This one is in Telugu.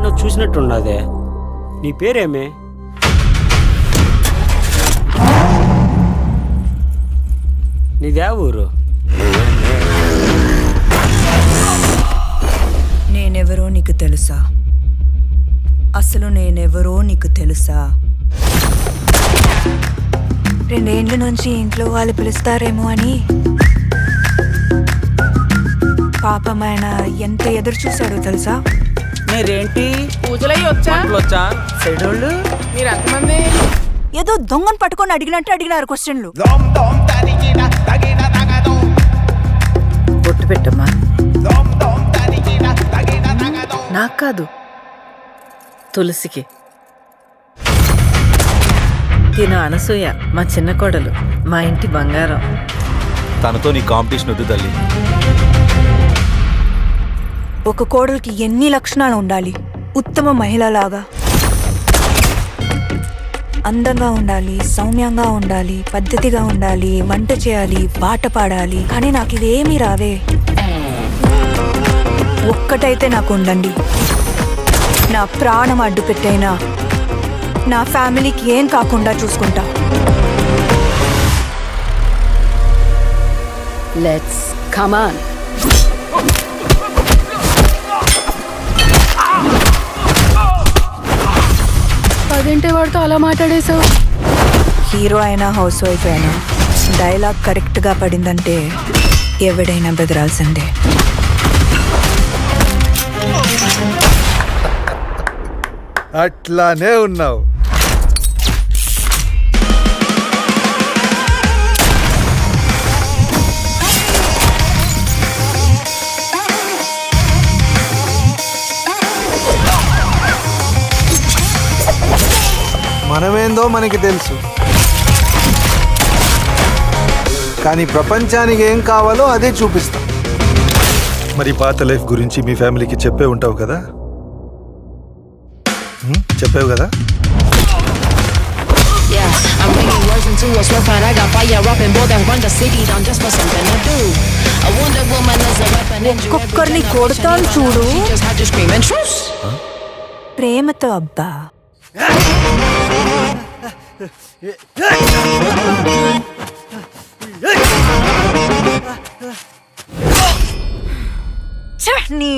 ఎన్నో చూసినట్టున్నదే. నీ పేరేమే? నీదే ఊరు? నేనెవరో నీకు తెలుసా? అసలు నేనెవరో నీకు తెలుసా? 2 ఏళ్ల నుంచి ఇంట్లో వాళ్ళు పిలుస్తారేమో అని పాపమైన ఎంత ఎదురు చూశాడో తెలుసా? మీరేంటి పూజలయ్యి వచ్చా సెడోళ్ళు? మీరు ఎంతమంది? ఏదో దొంగను పట్టుకొని అడిగినట్టు అడిగినారు క్వశ్చన్లు. బొట్టు పెట్టమ్మా. నాకు కాదు, తులసికి. తిన అనసూయ మా చిన్న కోడలు, మా ఇంటి బంగారం. తనతో నీ కాంపిటీషన్ వద్దు తల్లి. ఒక కోడలికి ఎన్ని లక్షణాలు ఉండాలి? ఉత్తమ మహిళలాగా అందంగా ఉండాలి, సౌమ్యంగా ఉండాలి, పద్ధతిగా ఉండాలి, వంట చేయాలి, పాట పాడాలి. కానీ నాకు ఇవేమీ రావే. ఒక్కటైతే నాకు ఉండండి, నా ప్రాణం అడ్డు పెట్టైనా నా ఫ్యామిలీకి ఏం కాకుండా చూసుకుంటా. Let's come on. అదేంటే వాడితో అలా మాట్లాడేశావు? హీరో అయినా హౌస్ వైఫ్ అయినా డైలాగ్ కరెక్ట్గా పడిందంటే ఎవడైనా బెదరాల్సిందే. అట్లానే ఉన్నావు. మనమేందో మనకి తెలుసు, కానీ ప్రపంచానికి ఏం కావాలో అదే చూపిస్తాం. మరి పాత లైఫ్ గురించి మీ ఫ్యామిలీకి చెప్పే ఉంటావు కదా? చెప్పావు కదా? ఒక్కొక్కరిని కొడతాను చూడు ప్రేమతో. అబ్బా నీ